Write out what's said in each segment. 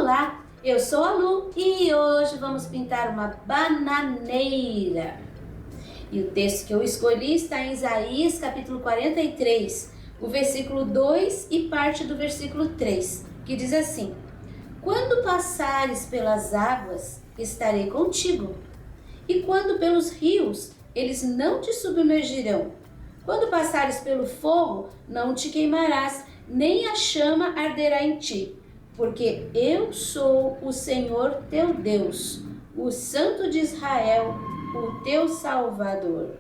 Olá, eu sou a Lu e hoje vamos pintar uma bananeira. E o texto que eu escolhi está em Isaías capítulo 43, o versículo 2 e parte do versículo 3, que diz assim: Quando passares pelas águas, estarei contigo, e quando pelos rios, eles não te submergirão. Quando passares pelo fogo, não te queimarás, nem a chama arderá em ti. Porque eu sou o Senhor teu Deus, o Santo de Israel, o teu Salvador.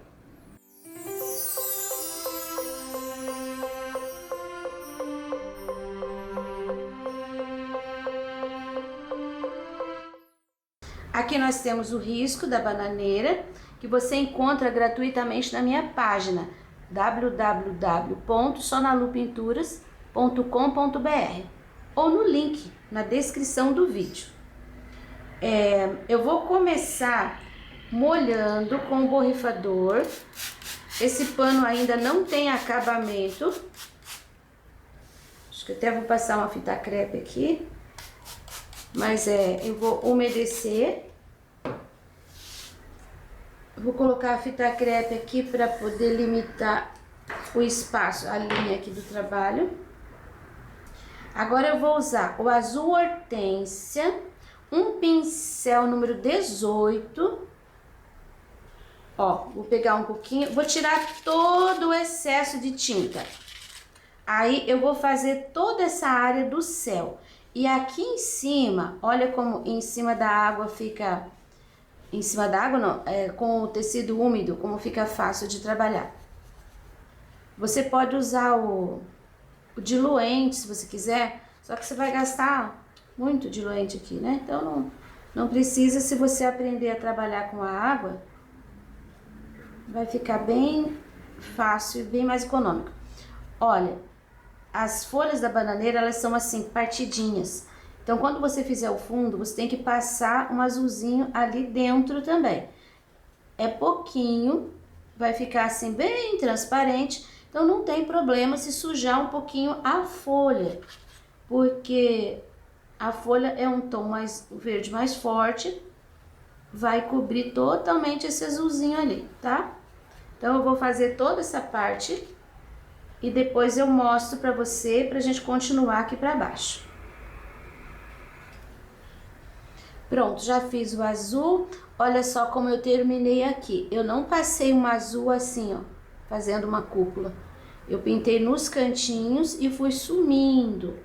Aqui nós temos o risco da bananeira, que você encontra gratuitamente na minha página www.sonalupinturas.com.br ou no link na descrição do vídeo. Eu vou começar molhando com o borrifador. Esse pano ainda não tem acabamento. Acho que até vou passar uma fita crepe aqui. Mas eu vou umedecer. Vou colocar a fita crepe aqui para poder limitar o espaço, a linha aqui do trabalho. Agora eu vou usar o azul hortênsia, um pincel número 18. Ó, vou pegar um pouquinho, vou tirar todo o excesso de tinta. Aí eu vou fazer toda essa área do céu. E aqui em cima, olha como em cima da água fica... Em cima da água não, com o tecido úmido, como fica fácil de trabalhar. Você pode usar o diluente, se você quiser, só que você vai gastar muito diluente aqui, né? Então não precisa. Se você aprender a trabalhar com a água, vai ficar bem fácil e bem mais econômico. Olha, as folhas da bananeira, elas são assim, partidinhas. Então, quando você fizer o fundo, você tem que passar um azulzinho ali dentro também. É pouquinho, vai ficar assim bem transparente. Então, não tem problema se sujar um pouquinho a folha, porque a folha é um tom mais verde mais forte, vai cobrir totalmente esse azulzinho ali, tá? Então, eu vou fazer toda essa parte e depois eu mostro pra você, pra gente continuar aqui pra baixo. Pronto, já fiz o azul. Olha só como eu terminei aqui. Eu não passei um azul assim, ó, fazendo uma cúpula. Eu pintei nos cantinhos e fui sumindo.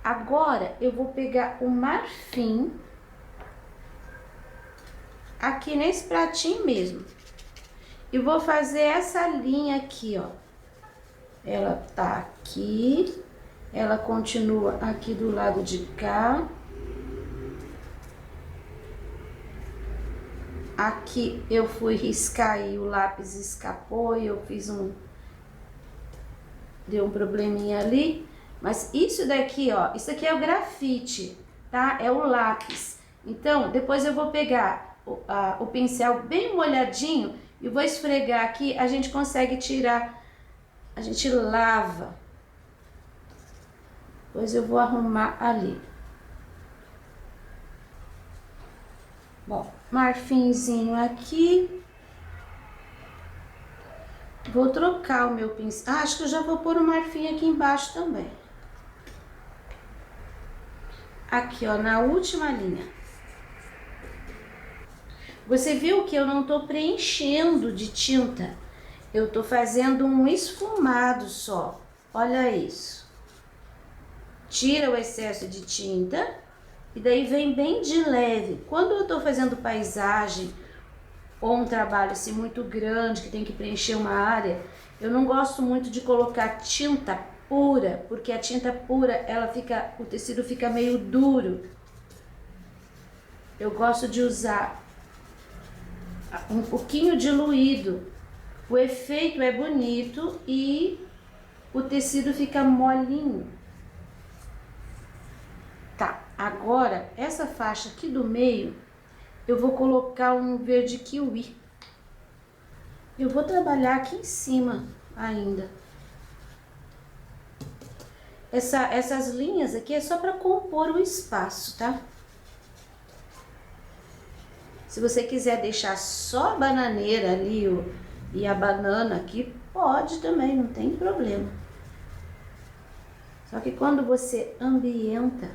Agora, eu vou pegar o marfim, aqui nesse pratinho mesmo. E vou fazer essa linha aqui, ó. Ela tá aqui, ela continua aqui do lado de cá. Aqui eu fui riscar e o lápis escapou e eu fiz deu um probleminha ali. Mas isso daqui, ó, isso aqui é o grafite, tá? É o lápis. Então, depois eu vou pegar o pincel bem molhadinho e vou esfregar aqui, a gente consegue tirar, a gente lava. Depois eu vou arrumar ali. Bom, marfinzinho aqui. Vou trocar o meu pincel. Ah, acho que eu já vou pôr o marfim aqui embaixo também. Aqui, ó, na última linha. Você viu que eu não tô preenchendo de tinta. Eu tô fazendo um esfumado só. Olha isso. Tira o excesso de tinta. E daí vem bem de leve. Quando eu tô fazendo paisagem ou um trabalho assim muito grande que tem que preencher uma área, eu não gosto muito de colocar tinta pura, porque a tinta pura, o tecido fica meio duro. Eu gosto de usar um pouquinho diluído. O efeito é bonito e o tecido fica molinho. Tá, agora essa faixa aqui do meio, eu vou colocar um verde kiwi. Eu vou trabalhar aqui em cima ainda. essas linhas aqui é só para compor o espaço, tá? Se você quiser deixar só a bananeira ali e a banana aqui, pode também, não tem problema. Só que quando você ambienta,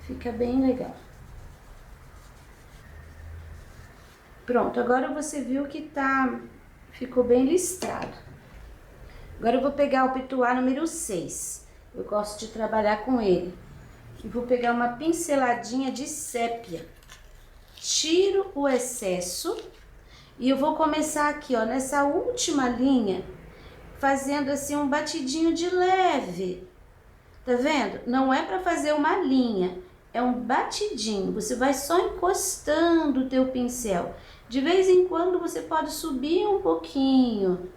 fica bem legal. Pronto, agora você viu que ficou bem listrado. Agora eu vou pegar o pituá número 6. Eu gosto de trabalhar com ele. E vou pegar uma pinceladinha de sépia. Tiro o excesso e eu vou começar aqui, ó, nessa última linha, fazendo assim um batidinho de leve. Tá vendo? Não é para fazer uma linha, é um batidinho. Você vai só encostando o teu pincel. De vez em quando você pode subir um pouquinho.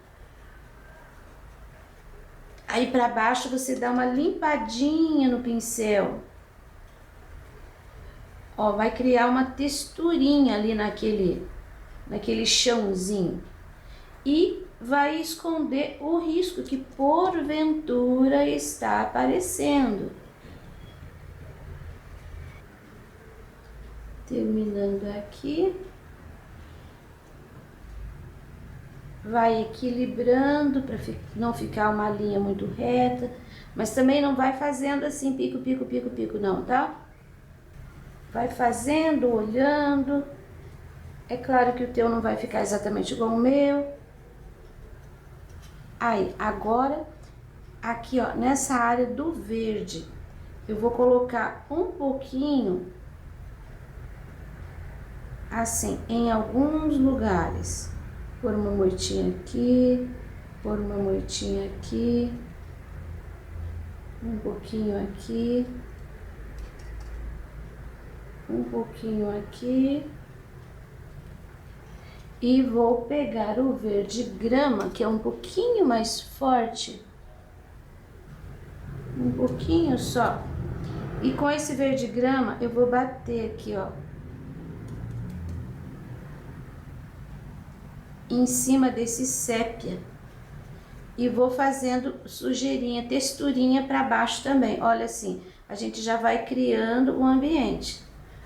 Aí para baixo você dá uma limpadinha no pincel. Ó, vai criar uma texturinha ali naquele chãozinho. E vai esconder o risco que porventura está aparecendo. Terminando aqui. Vai equilibrando para não ficar uma linha muito reta, mas também não vai fazendo assim pico, pico, pico, pico não, tá? Vai fazendo, olhando. É claro que o teu não vai ficar exatamente igual o meu. Aí, agora, aqui ó, nessa área do verde, eu vou colocar um pouquinho, assim, em alguns lugares. Pôr uma moitinha aqui, pôr uma moitinha aqui, um pouquinho aqui, um pouquinho aqui. E vou pegar o verde grama, que é um pouquinho mais forte, um pouquinho só. E com esse verde grama eu vou bater aqui, ó, em cima desse sépia. E vou fazendo sujeirinha, texturinha para baixo também. Olha assim, a gente já vai criando o ambiente.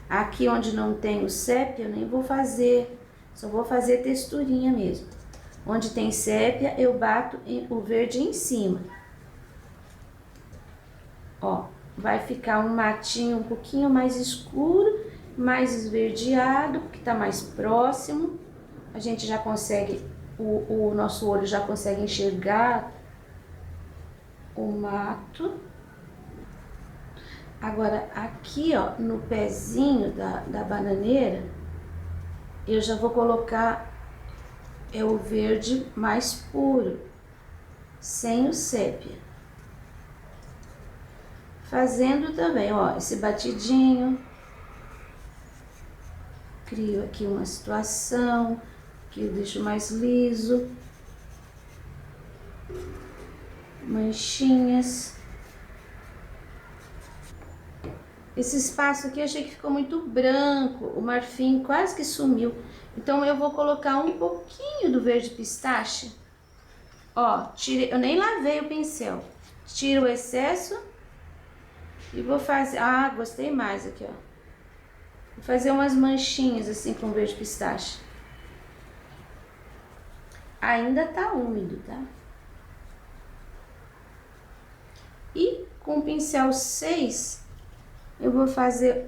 Aqui onde não tem o sépia, eu nem vou fazer, só vou fazer texturinha mesmo. Onde tem sépia, eu bato o verde em cima. Ó, vai ficar um matinho um pouquinho mais escuro, mais esverdeado, porque tá mais próximo. A gente já consegue, o nosso olho já consegue enxergar o mato. Agora, aqui, ó, no pezinho da bananeira, eu já vou colocar o verde mais puro, sem o sépia. Fazendo também, ó, esse batidinho. Crio aqui uma situação que eu deixo mais liso. Manchinhas. Esse espaço aqui eu achei que ficou muito branco, o marfim quase que sumiu. Então eu vou colocar um pouquinho do verde pistache. Ó, tirei, eu nem lavei o pincel. Tiro o excesso e vou fazer... Ah, gostei mais aqui, ó. Vou fazer umas manchinhas assim com verde pistache. Ainda tá úmido, tá? E com o pincel 6, eu vou fazer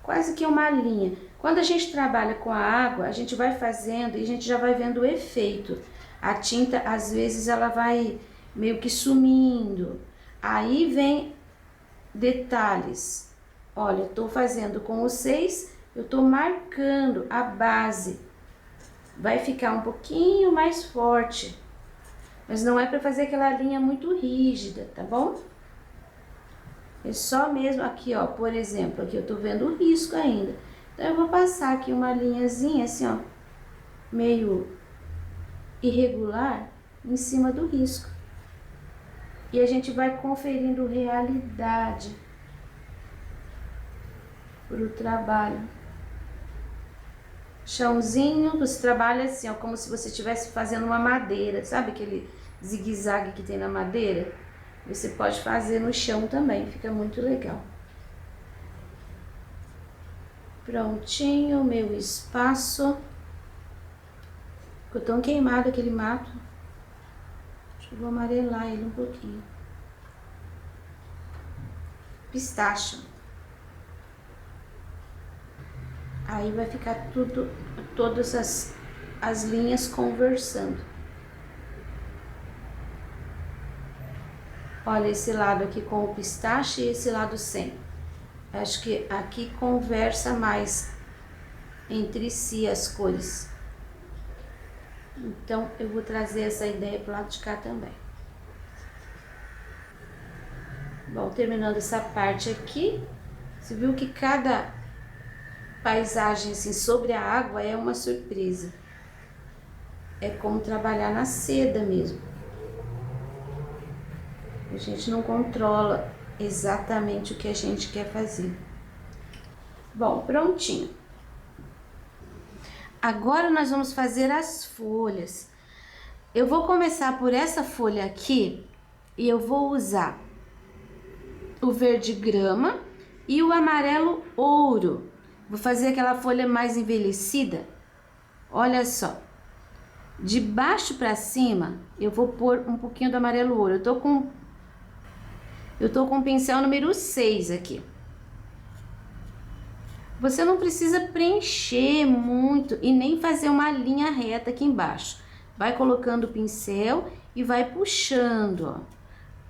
quase que uma linha. Quando a gente trabalha com a água, a gente vai fazendo e a gente já vai vendo o efeito. A tinta, às vezes, ela vai meio que sumindo. Aí vem detalhes. Olha, eu tô fazendo com o 6, eu tô marcando a base. Vai ficar um pouquinho mais forte. Mas não é para fazer aquela linha muito rígida, tá bom? É só mesmo aqui, ó, por exemplo, aqui eu tô vendo o risco ainda. Então, eu vou passar aqui uma linhazinha assim, ó, meio irregular, em cima do risco. E a gente vai conferindo realidade pro trabalho. Chãozinho, você trabalha assim, ó, como se você estivesse fazendo uma madeira, sabe aquele zigue-zague que tem na madeira, você pode fazer no chão também, fica muito legal. Prontinho o meu espaço. Ficou tão queimado aquele mato. Acho que eu vou amarelar ele um pouquinho. Pistache. Aí vai ficar tudo, todas as linhas conversando. Olha esse lado aqui com o pistache e esse lado sem. Acho que aqui conversa mais entre si as cores. Então eu vou trazer essa ideia pro lado de cá também. Bom, terminando essa parte aqui, você viu que cada paisagem assim sobre a água é uma surpresa. É como trabalhar na seda mesmo. A gente não controla exatamente o que a gente quer fazer. Bom, prontinho. Agora nós vamos fazer as folhas. Eu vou começar por essa folha aqui e eu vou usar o verde grama e o amarelo ouro. Vou fazer aquela folha mais envelhecida. Olha só. De baixo para cima, eu vou pôr um pouquinho do amarelo ouro. Eu tô com o pincel número 6 aqui. Você não precisa preencher muito e nem fazer uma linha reta aqui embaixo. Vai colocando o pincel e vai puxando, ó.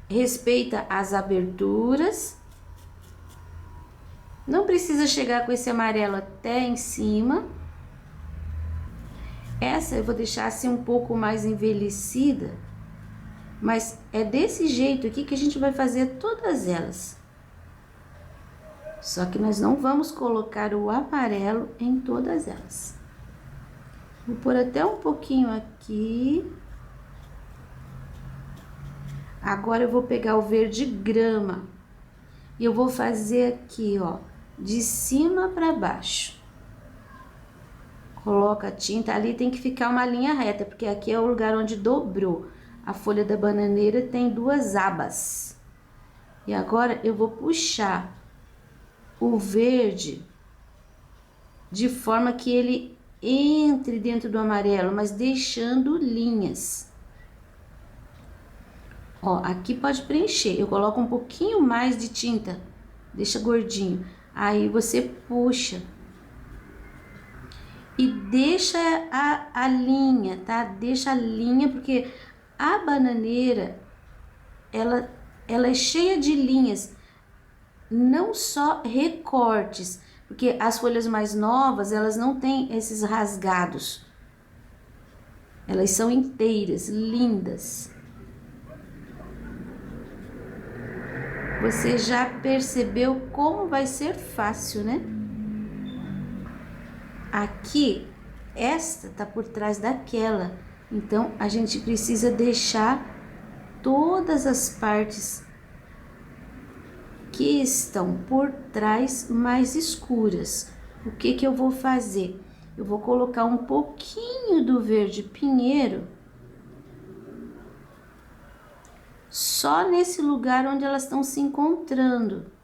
Respeita as aberturas. Não precisa chegar com esse amarelo até em cima. Essa eu vou deixar assim um pouco mais envelhecida, mas é desse jeito aqui que a gente vai fazer todas elas. Só que nós não vamos colocar o amarelo em todas elas. Vou pôr até um pouquinho aqui. Agora eu vou pegar o verde grama e eu vou fazer aqui, ó, de cima para baixo. Coloca a tinta, ali tem que ficar uma linha reta, porque aqui é o lugar onde dobrou. A folha da bananeira tem duas abas. E agora eu vou puxar o verde de forma que ele entre dentro do amarelo, mas deixando linhas. Ó, aqui pode preencher. Eu coloco um pouquinho mais de tinta, deixa gordinho. Aí você puxa. E deixa a linha, tá? Deixa a linha, porque a bananeira, ela é cheia de linhas, não só recortes, porque as folhas mais novas, elas não têm esses rasgados. Elas são inteiras, lindas. Você já percebeu como vai ser fácil, né? Aqui, esta tá por trás daquela, então a gente precisa deixar todas as partes que estão por trás mais escuras. O que que eu vou fazer? Eu vou colocar um pouquinho do verde pinheiro só nesse lugar onde elas estão se encontrando.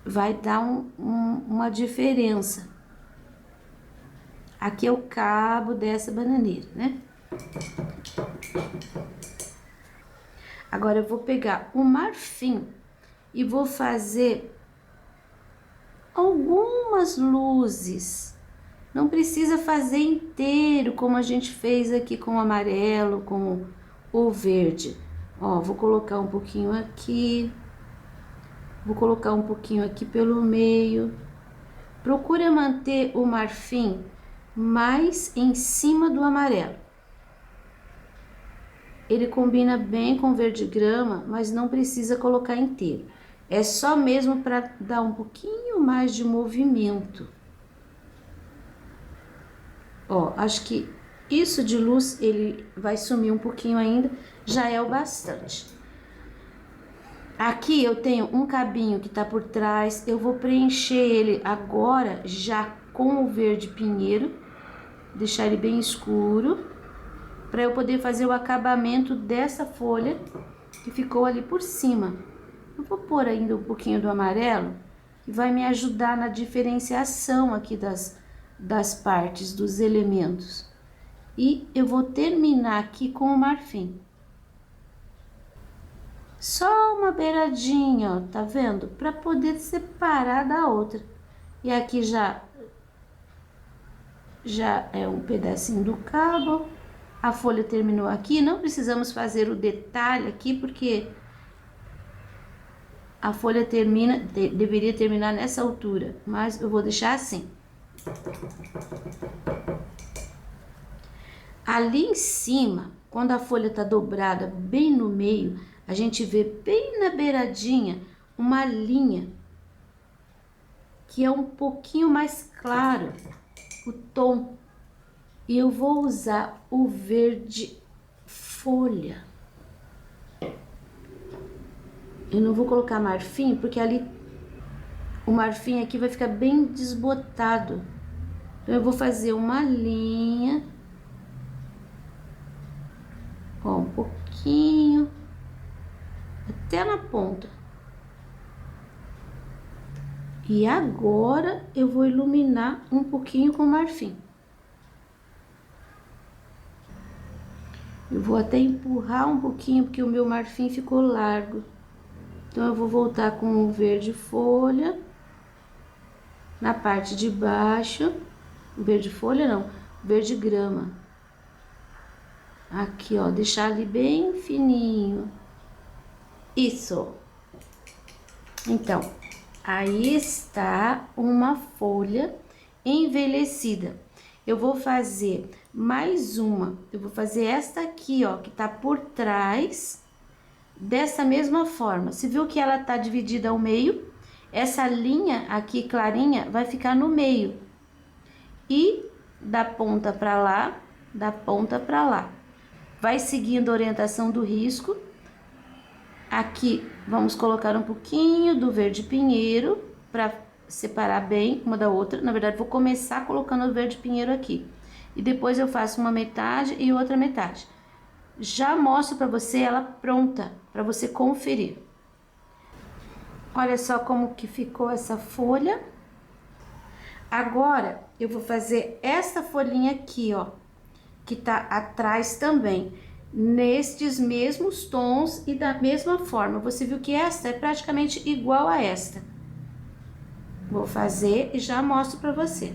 Vai dar uma diferença. Aqui é o cabo dessa bananeira, né? Agora eu vou pegar o marfim e vou fazer algumas luzes. Não precisa fazer inteiro como a gente fez aqui com o amarelo, com o verde. Ó, vou colocar um pouquinho aqui. Vou colocar um pouquinho aqui pelo meio. Procura manter o marfim mais em cima do amarelo. Ele combina bem com verde grama, mas não precisa colocar inteiro. É só mesmo para dar um pouquinho mais de movimento. Ó, acho que isso de luz, ele vai sumir um pouquinho ainda, já é o bastante. Aqui eu tenho um cabinho que tá por trás, eu vou preencher ele agora já com o verde pinheiro, deixar ele bem escuro. para eu poder fazer o acabamento dessa folha que ficou ali por cima. Eu vou pôr ainda um pouquinho do amarelo, que vai me ajudar na diferenciação aqui das partes, dos elementos. E eu vou terminar aqui com o marfim. Só uma beiradinha, ó, tá vendo? Para poder separar da outra. E aqui já é um pedacinho do cabo. A folha terminou aqui, não precisamos fazer o detalhe aqui, porque a folha deveria terminar nessa altura, mas eu vou deixar assim. Ali em cima, quando a folha tá dobrada bem no meio, a gente vê bem na beiradinha uma linha que é um pouquinho mais claro, o tom. E eu vou usar o verde folha. Eu não vou colocar marfim, porque ali o marfim aqui vai ficar bem desbotado. Então eu vou fazer uma linha, ó, um pouquinho, até na ponta. E agora eu vou iluminar um pouquinho com marfim. Eu vou até empurrar um pouquinho, porque o meu marfim ficou largo. Então, eu vou voltar com o verde folha na parte de baixo. Verde folha não, verde grama. Aqui, ó, deixar ali bem fininho. Isso. Então, aí está uma folha envelhecida. Eu vou fazer mais uma. Eu vou fazer esta aqui, ó, que tá por trás, dessa mesma forma. Você viu que ela tá dividida ao meio? Essa linha aqui clarinha vai ficar no meio. E da ponta pra lá, da ponta pra lá. Vai seguindo a orientação do risco. Aqui vamos colocar um pouquinho do verde pinheiro para separar bem uma da outra. Na verdade, vou começar colocando o verde pinheiro aqui. E depois eu faço uma metade e outra metade. Já mostro para você ela pronta, para você conferir. Olha só como que ficou essa folha. Agora, eu vou fazer essa folhinha aqui, ó, que tá atrás também, nestes mesmos tons e da mesma forma. Você viu que esta é praticamente igual a esta. Vou fazer e já mostro pra você.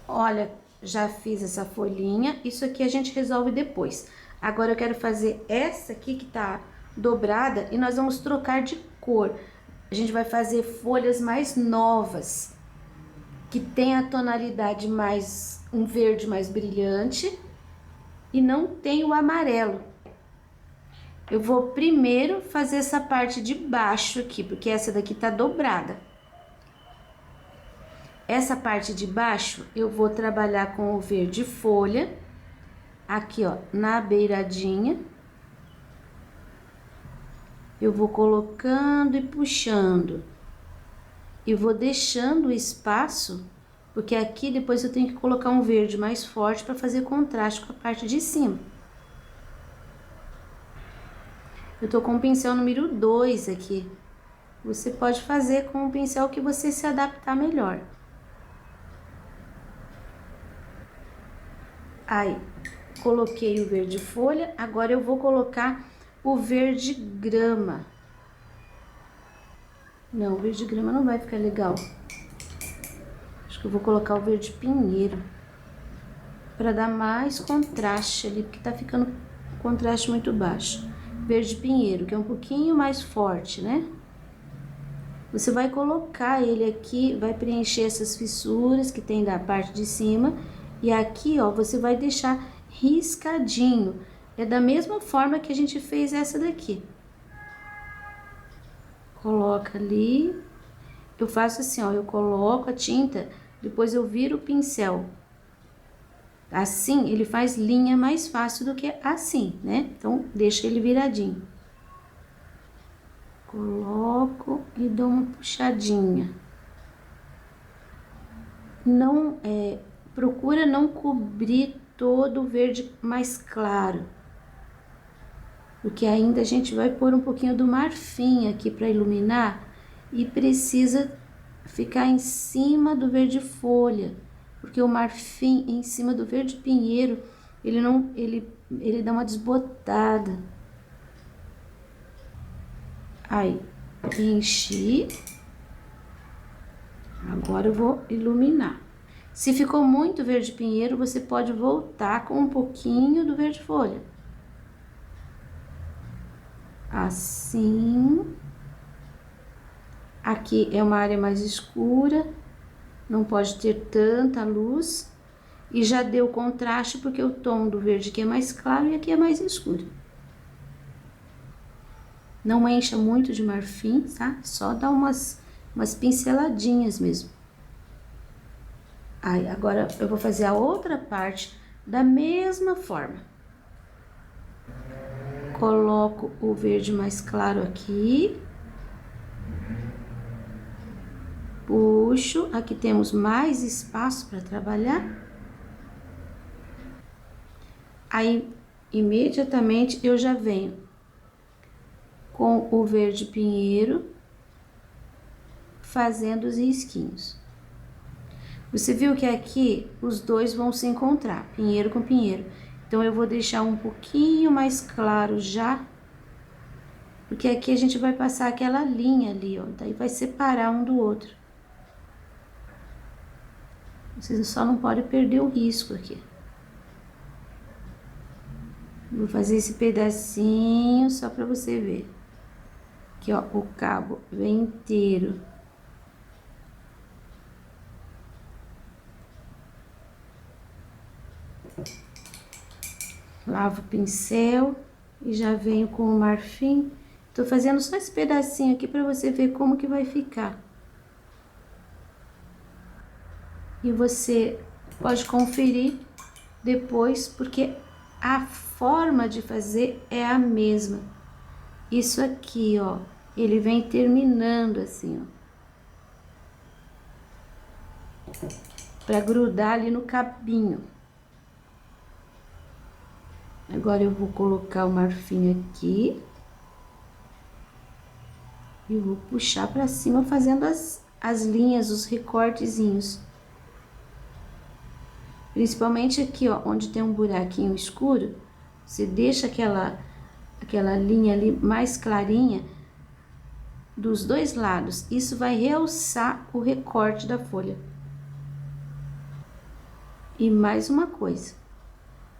Olha, já fiz essa folhinha, isso aqui a gente resolve depois. Agora eu quero fazer essa aqui que tá dobrada e nós vamos trocar de cor. A gente vai fazer folhas mais novas, que tem a tonalidade mais, um verde mais brilhante e não tem o amarelo. Eu vou primeiro fazer essa parte de baixo aqui, porque essa daqui tá dobrada. Essa parte de baixo eu vou trabalhar com o verde folha, aqui ó, na beiradinha. Eu vou colocando e puxando. E vou deixando o espaço, porque aqui depois eu tenho que colocar um verde mais forte para fazer contraste com a parte de cima. Eu tô com o pincel número 2 aqui. Você pode fazer com o pincel que você se adaptar melhor. Aí, coloquei o verde folha, agora eu vou colocar o verde grama. Não, o verde grama não vai ficar legal. Acho que eu vou colocar o verde pinheiro, para dar mais contraste ali, porque tá ficando contraste muito baixo. Verde pinheiro, que é um pouquinho mais forte, né? Você vai colocar ele aqui, vai preencher essas fissuras que tem da parte de cima. E aqui, ó, você vai deixar riscadinho. É da mesma forma que a gente fez essa daqui. Coloca ali. Eu faço assim, ó, eu coloco a tinta, depois eu viro o pincel. Assim, ele faz linha mais fácil do que assim, né? Então, deixa ele viradinho. Coloco e dou uma puxadinha. Não, procura não cobrir todo o verde mais claro. Porque ainda a gente vai pôr um pouquinho do marfim aqui para iluminar e precisa ficar em cima do verde folha, porque o marfim em cima do verde pinheiro, ele dá uma desbotada. Aí, enchi. Agora eu vou iluminar. Se ficou muito verde pinheiro, você pode voltar com um pouquinho do verde folha. Assim. Aqui é uma área mais escura, não pode ter tanta luz. E já deu contraste porque o tom do verde aqui é mais claro e aqui é mais escuro. Não encha muito de marfim, tá? Só dá umas pinceladinhas mesmo. Aí, agora eu vou fazer a outra parte da mesma forma. Coloco o verde mais claro aqui. Puxo, aqui temos mais espaço para trabalhar. Aí, imediatamente eu já venho com o verde pinheiro, fazendo os risquinhos. Você viu que aqui os dois vão se encontrar, pinheiro com pinheiro. Então, eu vou deixar um pouquinho mais claro já, porque aqui a gente vai passar aquela linha ali, ó, daí vai separar um do outro. Você só não pode perder o risco aqui. Vou fazer esse pedacinho só para você ver. Aqui, ó, o cabo vem inteiro. Lavo o pincel e já venho com o marfim. Tô fazendo só esse pedacinho aqui para você ver como que vai ficar. E você pode conferir depois, porque a forma de fazer é a mesma. Isso aqui, ó, ele vem terminando assim, ó, para grudar ali no cabinho. Agora eu vou colocar o marfim aqui e vou puxar para cima fazendo as linhas, os recortezinhos. Principalmente aqui, ó, onde tem um buraquinho escuro, você deixa aquela linha ali mais clarinha dos dois lados. Isso vai realçar o recorte da folha. E mais uma coisa,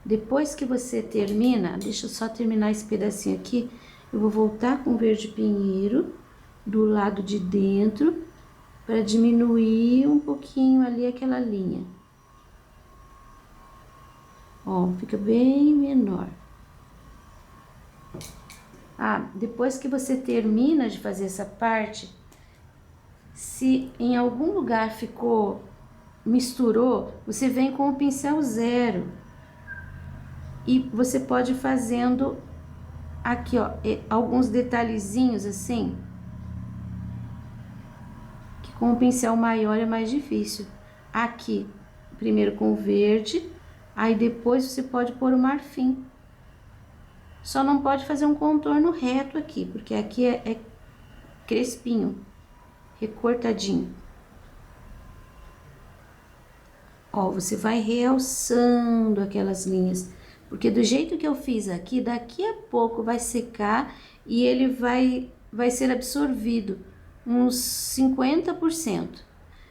depois que você termina, deixa eu só terminar esse pedacinho aqui, eu vou voltar com o verde pinheiro do lado de dentro para diminuir um pouquinho ali aquela linha. Ó, fica bem menor. Ah, depois que você termina de fazer essa parte, se em algum lugar misturou, você vem com o pincel zero. E você pode ir fazendo aqui, ó, alguns detalhezinhos assim, que com o pincel maior é mais difícil. Aqui, primeiro com o verde, aí depois você pode pôr o marfim. Só não pode fazer um contorno reto aqui, porque aqui é crespinho, recortadinho. Ó, você vai realçando aquelas linhas, porque do jeito que eu fiz aqui, daqui a pouco vai secar e ele vai ser absorvido uns 50%.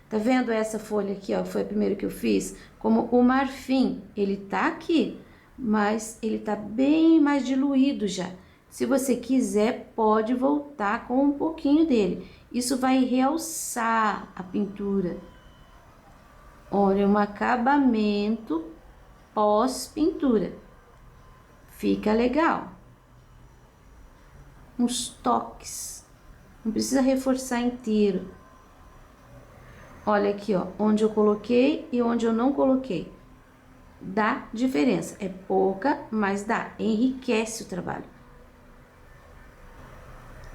Tá vendo essa folha aqui, ó? Foi a primeira que eu fiz. Como o marfim, ele tá aqui, mas ele tá bem mais diluído já. Se você quiser, pode voltar com um pouquinho dele. Isso vai realçar a pintura. Olha, um acabamento pós-pintura. Fica legal. Uns toques. Não precisa reforçar inteiro. Olha aqui, ó, onde eu coloquei e onde eu não coloquei. Dá diferença. É pouca, mas dá. Enriquece o trabalho.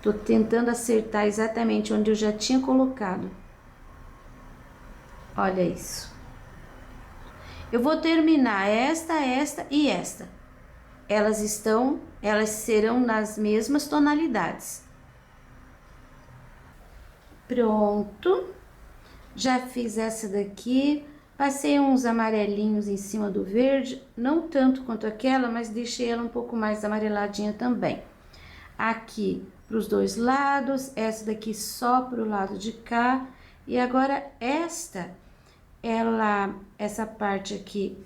Tô tentando acertar exatamente onde eu já tinha colocado. Olha isso. Eu vou terminar esta e esta. Elas serão nas mesmas tonalidades. Pronto. Já fiz essa daqui. Passei uns amarelinhos em cima do verde, não tanto quanto aquela, mas deixei ela um pouco mais amareladinha também. Aqui para os dois lados, essa daqui só para o lado de cá. E agora essa parte aqui,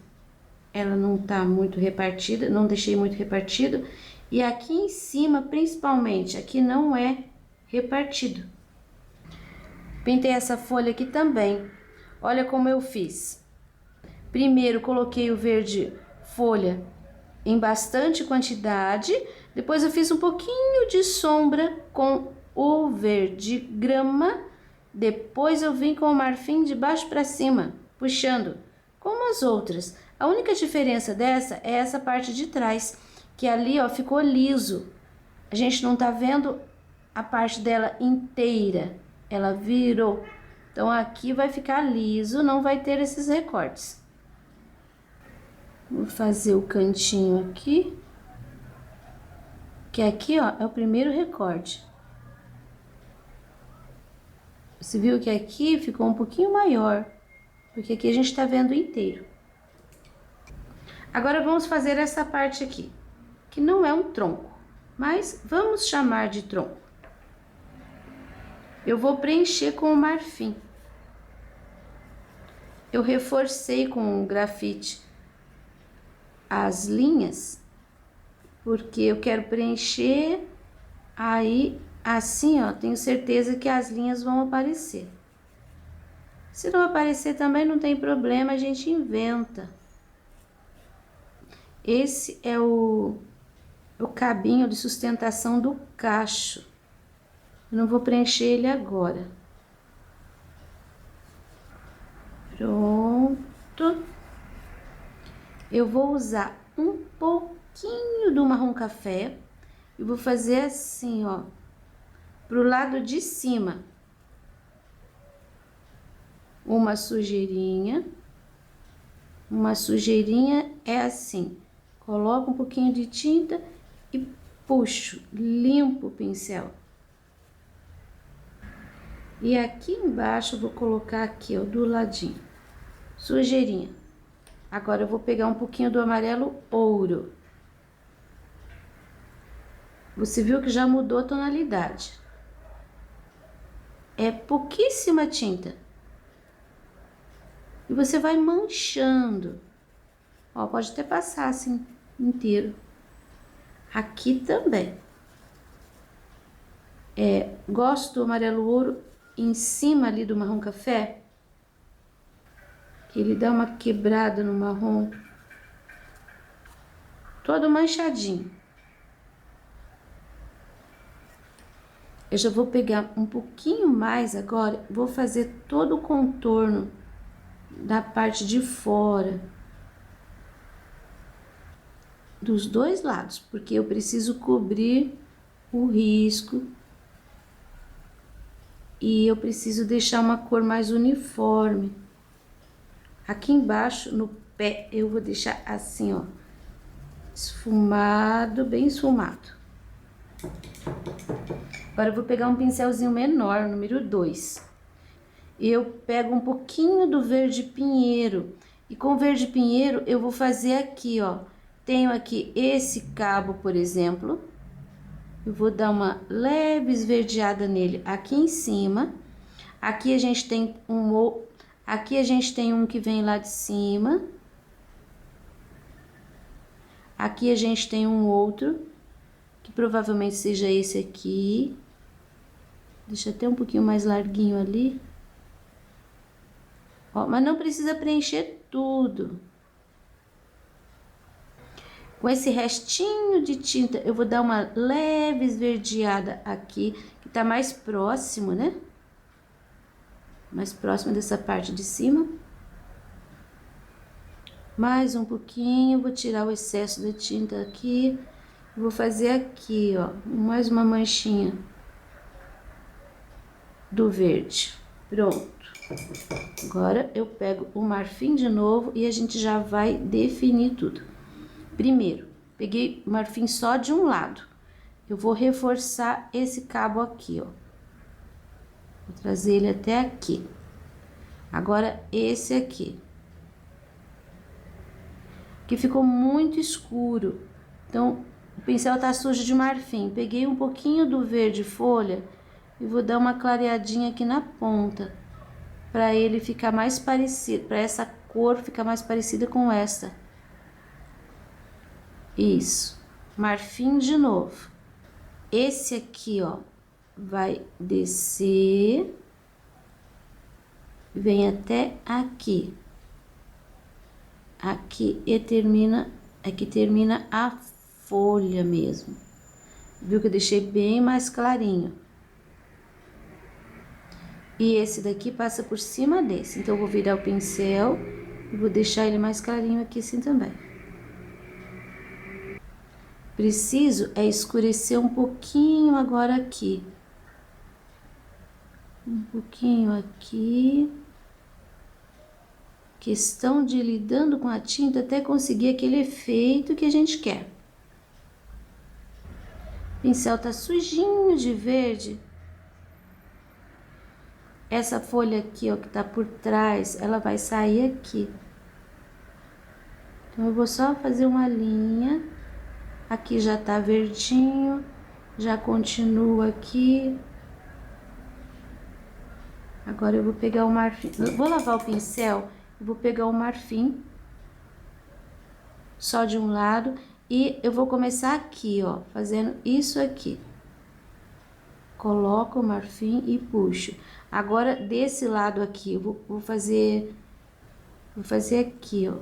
ela não tá muito repartida, não deixei muito repartido. E aqui em cima, principalmente, aqui não é repartido. Pintei essa folha aqui também. Olha como eu fiz. Primeiro coloquei o verde folha em bastante quantidade, depois eu fiz um pouquinho de sombra com o verde grama, depois eu vim com o marfim de baixo para cima, puxando, como as outras. A única diferença dessa é essa parte de trás, que ali, ó, ficou liso. A gente não tá vendo a parte dela inteira, ela virou. Então, aqui vai ficar liso, não vai ter esses recortes. Vou fazer o cantinho aqui. Que aqui, ó, é o primeiro recorte. Você viu que aqui ficou um pouquinho maior, porque aqui a gente tá vendo inteiro. Agora, vamos fazer essa parte aqui, que não é um tronco, mas vamos chamar de tronco. Eu vou preencher com o marfim. Eu reforcei com o grafite as linhas, porque eu quero preencher aí, assim, ó, tenho certeza que as linhas vão aparecer. Se não aparecer também não tem problema, a gente inventa. Esse é o cabinho de sustentação do cacho. Eu não vou preencher ele agora. Pronto. Eu vou usar um pouquinho do marrom café e vou fazer assim, ó, pro lado de cima. Uma sujeirinha é assim, coloco um pouquinho de tinta e puxo, limpo o pincel. E aqui embaixo eu vou colocar aqui, ó, do ladinho, sujeirinha. Agora eu vou pegar um pouquinho do amarelo ouro. Você viu que já mudou a tonalidade. É pouquíssima tinta. E você vai manchando. Ó, pode até passar assim inteiro. Aqui também. Gosto do amarelo ouro em cima ali do marrom café. Que ele dá uma quebrada no marrom. Todo manchadinho. Eu já vou pegar um pouquinho mais agora. Vou fazer todo o contorno da parte de fora. Dos dois lados. Porque eu preciso cobrir o risco. E eu preciso deixar uma cor mais uniforme. Aqui embaixo, no pé, eu vou deixar assim, ó. Esfumado, bem esfumado. Agora eu vou pegar um pincelzinho menor, número 2. E eu pego um pouquinho do verde pinheiro. E com o verde pinheiro eu vou fazer aqui, ó. Tenho aqui esse cabo, por exemplo. Eu vou dar uma leve esverdeada nele aqui em cima. Aqui a gente tem um que vem lá de cima. Aqui a gente tem um outro, que provavelmente seja esse aqui. Deixa até um pouquinho mais larguinho ali. Ó, mas não precisa preencher tudo. Com esse restinho de tinta, eu vou dar uma leve esverdeada aqui, que tá mais próximo, né? Mais próximo dessa parte de cima. Mais um pouquinho, vou tirar o excesso da tinta aqui. Vou fazer aqui, ó, mais uma manchinha do verde. Pronto. Agora eu pego o marfim de novo e a gente já vai definir tudo. Primeiro, peguei o marfim só de um lado. Eu vou reforçar esse cabo aqui, ó. Vou trazer ele até aqui. Agora, esse aqui. Que ficou muito escuro. Então, o pincel tá sujo de marfim. Peguei um pouquinho do verde folha e vou dar uma clareadinha aqui na ponta. Para ele ficar mais parecido, para essa cor ficar mais parecida com essa. Isso. Marfim de novo. Esse aqui, ó, vai descer, vem até aqui. Aqui e termina, aqui termina a folha mesmo. Viu que eu deixei bem mais clarinho. E esse daqui passa por cima desse. Então, eu vou virar o pincel e vou deixar ele mais clarinho aqui assim também. Preciso é escurecer um pouquinho agora aqui. Um pouquinho aqui. Questão de ir lidando com a tinta até conseguir aquele efeito que a gente quer. O pincel tá sujinho de verde. Essa folha aqui, ó, que tá por trás, ela vai sair aqui. Então, eu vou só fazer uma linha. Aqui já tá verdinho, já continua aqui. Agora eu vou pegar o marfim, eu vou lavar o pincel, eu vou pegar o marfim, só de um lado, e eu vou começar aqui, ó, fazendo isso aqui. Coloco o marfim e puxo. Agora, desse lado aqui, eu vou fazer aqui, ó.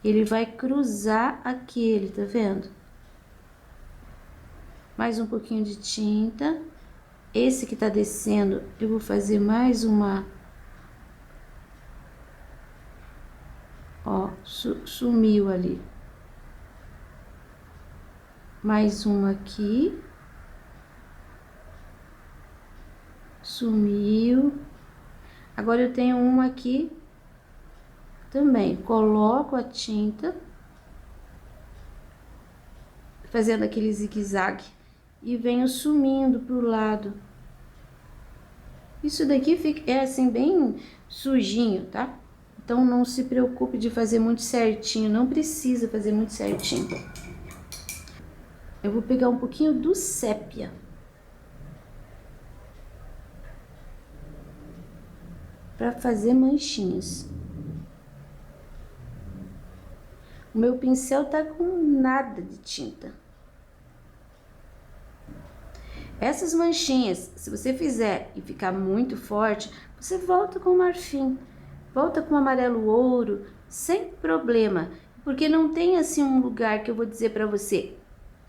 Ele vai cruzar aquele, tá vendo? Mais um pouquinho de tinta. Esse que tá descendo, eu vou fazer mais uma... Ó, sumiu ali. Mais uma aqui. Sumiu. Agora eu tenho uma aqui também. Coloco a tinta, fazendo aquele zigue-zague, e venho sumindo pro lado. Isso daqui é assim bem sujinho, tá? Então não se preocupe de fazer muito certinho, não precisa fazer muito certinho. Eu vou pegar um pouquinho do sépia. Para fazer manchinhas. O meu pincel tá com nada de tinta. Essas manchinhas, se você fizer e ficar muito forte, você volta com o marfim, volta com o amarelo ouro, sem problema. Porque não tem assim um lugar que eu vou dizer para você,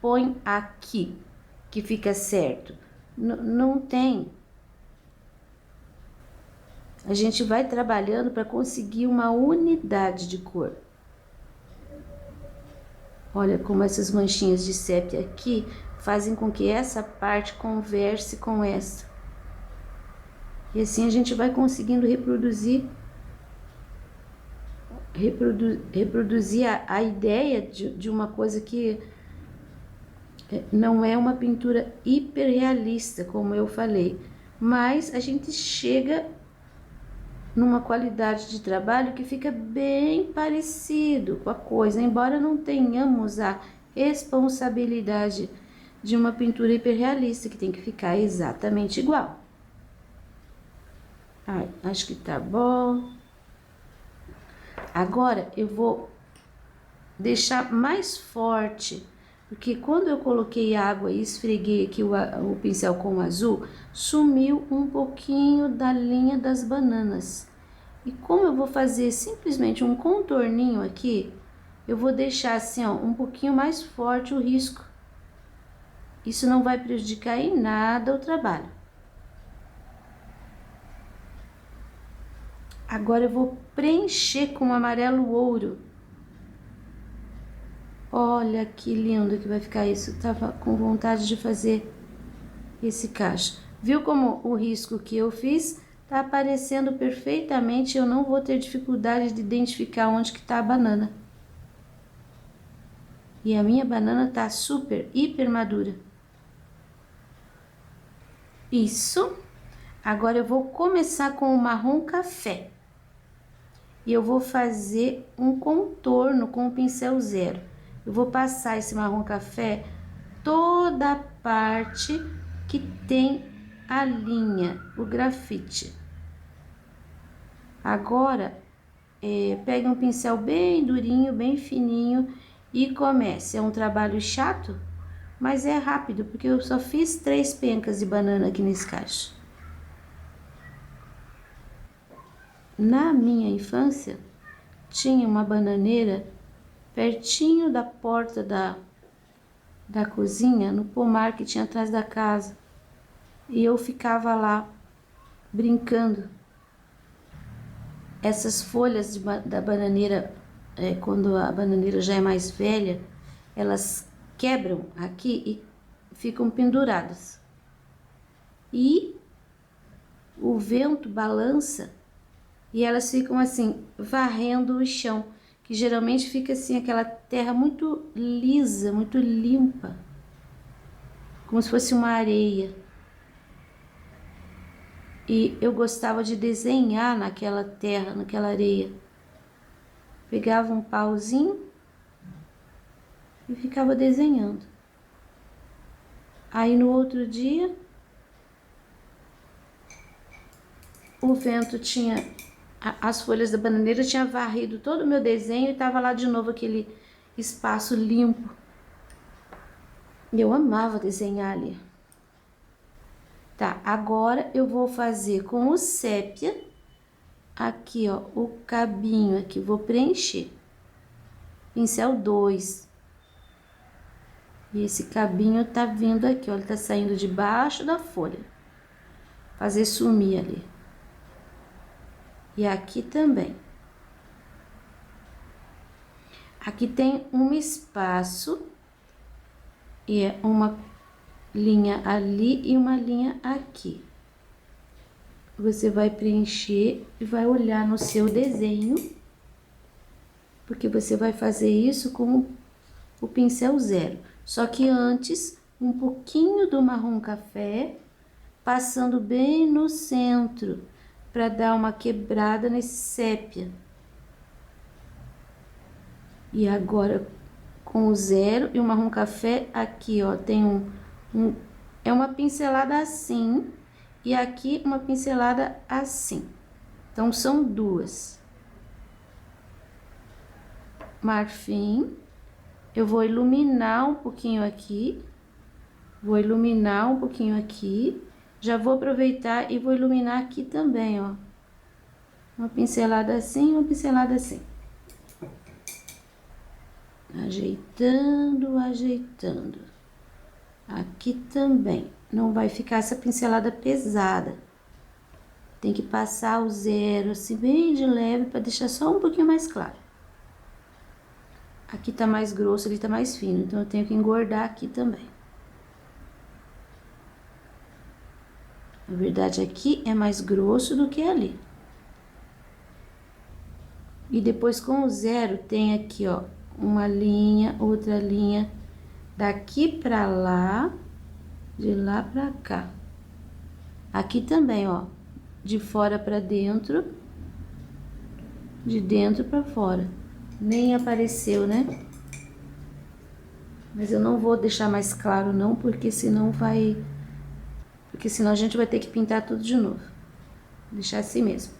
põe aqui, que fica certo. Não tem. A gente vai trabalhando para conseguir uma unidade de cor. Olha como essas manchinhas de sépia aqui fazem com que essa parte converse com essa. E assim a gente vai conseguindo reproduzir a ideia de uma coisa que não é uma pintura hiperrealista, como eu falei, mas a gente chega numa qualidade de trabalho que fica bem parecido com a coisa, embora não tenhamos a responsabilidade de uma pintura hiperrealista, que tem que ficar exatamente igual. Ai, acho que tá bom. Agora eu vou deixar mais forte, porque quando eu coloquei água e esfreguei aqui o pincel com o azul, sumiu um pouquinho da linha das bananas. E como eu vou fazer simplesmente um contorninho aqui, eu vou deixar assim, ó, um pouquinho mais forte o risco. Isso não vai prejudicar em nada o trabalho. Agora eu vou preencher com amarelo ouro. Olha que lindo que vai ficar isso. Eu tava com vontade de fazer esse cacho. Viu como o risco que eu fiz Tá aparecendo perfeitamente, eu não vou ter dificuldade de identificar onde que tá a banana. E a minha banana tá super, hiper madura. Isso. Agora eu vou começar com o marrom café. E eu vou fazer um contorno com o pincel zero. Eu vou passar esse marrom café toda a parte que tem a linha, o grafite. Agora, pegue um pincel bem durinho, bem fininho e comece. É um trabalho chato, mas é rápido, porque eu só fiz 3 pencas de banana aqui nesse cacho. Na minha infância, tinha uma bananeira pertinho da porta da cozinha, no pomar que tinha atrás da casa. E eu ficava lá brincando. Essas folhas da bananeira, quando a bananeira já é mais velha, elas quebram aqui e ficam penduradas. E o vento balança e elas ficam assim, varrendo o chão, que geralmente fica assim, aquela terra muito lisa, muito limpa, como se fosse uma areia. E eu gostava de desenhar naquela terra, naquela areia. Pegava um pauzinho e ficava desenhando. Aí no outro dia, o vento tinha, as folhas da bananeira tinha varrido todo o meu desenho e tava lá de novo aquele espaço limpo. E eu amava desenhar ali. Tá, agora eu vou fazer com o sépia, aqui ó, o cabinho aqui, vou preencher. Pincel 2. E esse cabinho tá vindo aqui, ó, ele tá saindo debaixo da folha. Fazer sumir ali. E aqui também. Aqui tem um espaço, e é uma linha ali e uma linha aqui. Você vai preencher e vai olhar no seu desenho, porque você vai fazer isso com o pincel zero. Só que antes, um pouquinho do marrom café, passando bem no centro, para dar uma quebrada nesse sépia. E agora, com o zero e o marrom café, aqui ó, tem é uma pincelada assim, e aqui uma pincelada assim. Então, são 2. Marfim. Eu vou iluminar um pouquinho aqui. Vou iluminar um pouquinho aqui. Já vou aproveitar e vou iluminar aqui também, ó. Uma pincelada assim, uma pincelada assim. Ajeitando, ajeitando. Aqui também. Não vai ficar essa pincelada pesada. Tem que passar o zero assim, bem de leve, para deixar só um pouquinho mais claro. Aqui tá mais grosso, ali tá mais fino, então eu tenho que engordar aqui também. Na verdade, aqui é mais grosso do que ali. E depois com o zero tem aqui, ó, uma linha, outra linha, daqui pra lá, de lá pra cá. Aqui também, ó, de fora pra dentro, de dentro pra fora. Nem apareceu, né? Mas eu não vou deixar mais claro não, porque senão vai... Porque senão a gente vai ter que pintar tudo de novo. Vou deixar assim mesmo.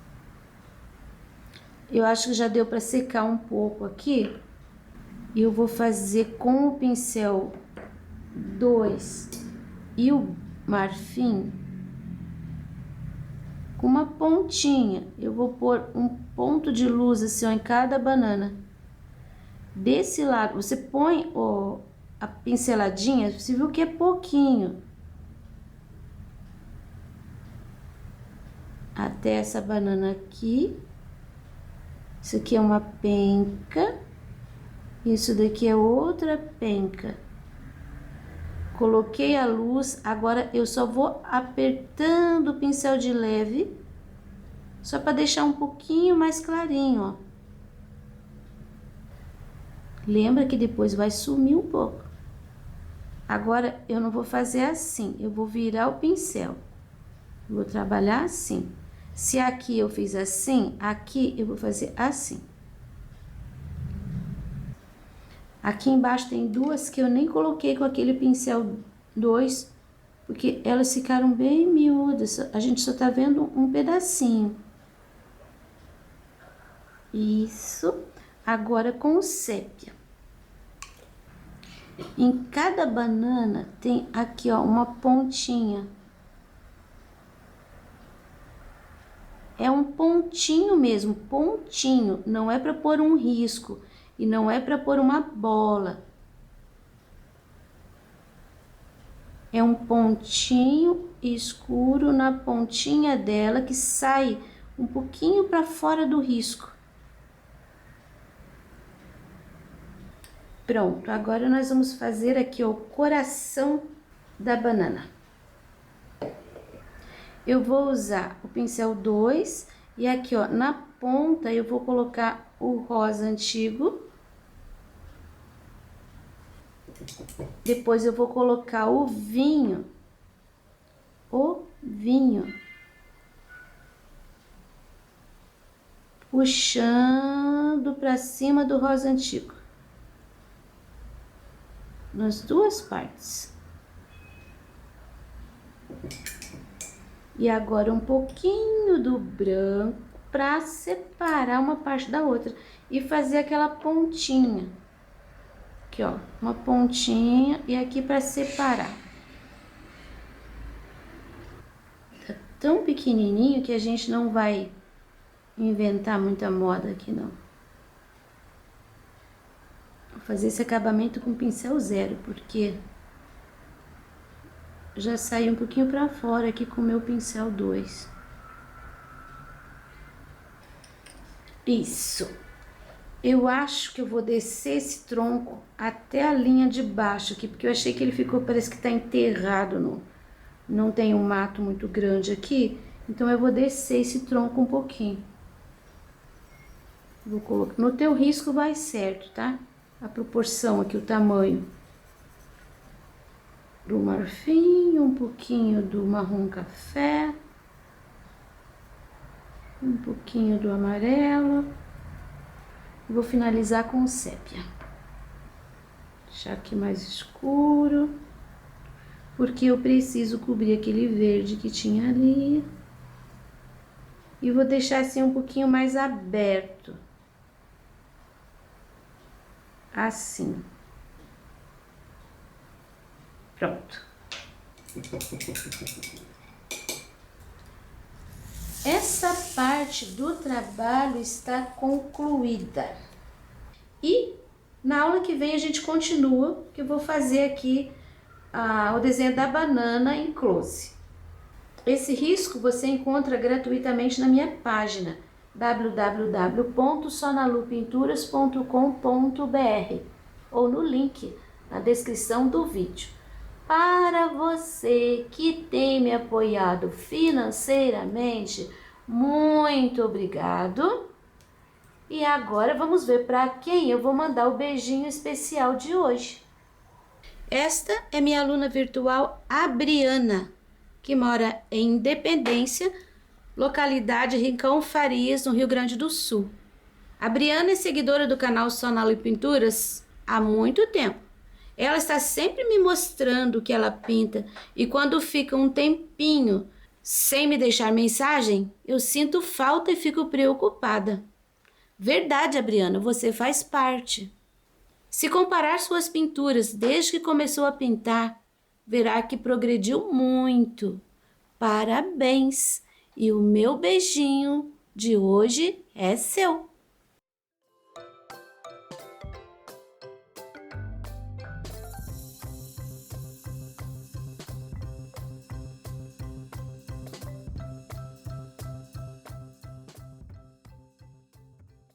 Eu acho que já deu pra secar um pouco aqui. E eu vou fazer com o pincel 2 e o marfim, com uma pontinha. Eu vou pôr um ponto de luz assim, ó, em cada banana. Desse lado, você põe a pinceladinha, você viu que é pouquinho. Até essa banana aqui. Isso aqui é uma penca. Isso daqui é outra penca. Coloquei a luz, agora eu só vou apertando o pincel de leve Só para deixar um pouquinho mais clarinho, ó. Lembra que depois vai sumir um pouco. Agora, eu não vou fazer assim, eu vou virar o pincel. Vou trabalhar assim. Se aqui eu fiz assim, aqui eu vou fazer assim. Aqui embaixo tem duas que eu nem coloquei com aquele pincel 2, porque elas ficaram bem miúdas. A gente só tá vendo um pedacinho. Isso. Agora com o sépia. Em cada banana tem aqui, ó, uma pontinha. É um pontinho mesmo, pontinho. Não é para pôr um risco e não é para pôr uma bola. É um pontinho escuro na pontinha dela que sai um pouquinho para fora do risco. Pronto, agora nós vamos fazer aqui ó, o coração da banana. Eu vou usar o pincel 2 e aqui ó, na ponta eu vou colocar o rosa antigo. Depois eu vou colocar o vinho. Puxando para cima do rosa antigo. Nas duas partes. E agora um pouquinho do branco para separar uma parte da outra e fazer aquela pontinha. Aqui, ó, uma pontinha e aqui para separar. Tá tão pequenininho que a gente não vai inventar muita moda aqui, não. Vou fazer esse acabamento com pincel 0, porque já saiu um pouquinho para fora aqui com o meu pincel 2. Isso. Eu acho que eu vou descer esse tronco até a linha de baixo aqui, porque eu achei que ele ficou, parece que tá enterrado no... Não tem um mato muito grande aqui, então eu vou descer esse tronco um pouquinho. Vou colocar... No teu risco vai certo, tá? A proporção aqui, o tamanho. Do marfim, um pouquinho do marrom café. Um pouquinho do amarelo. Vou finalizar com o sépia. Deixar aqui mais escuro. Porque eu preciso cobrir aquele verde que tinha ali. E vou deixar assim um pouquinho mais aberto. Assim. Pronto. Essa parte do trabalho está concluída. E na aula que vem a gente continua, que eu vou fazer aqui o desenho da banana em close. Esse risco você encontra gratuitamente na minha página www.sonalupinturas.com.br ou no link na descrição do vídeo. Para você que tem me apoiado financeiramente, muito obrigado. E agora vamos ver para quem eu vou mandar o beijinho especial de hoje. Esta é minha aluna virtual, a Briana, que mora em Independência, localidade Rincão Farias, no Rio Grande do Sul. A Briana é seguidora do canal Sonalu Pinturas há muito tempo. Ela está sempre me mostrando o que ela pinta e quando fica um tempinho sem me deixar mensagem, eu sinto falta e fico preocupada. Verdade, Adriana, você faz parte. Se comparar suas pinturas desde que começou a pintar, verá que progrediu muito. Parabéns! E o meu beijinho de hoje é seu.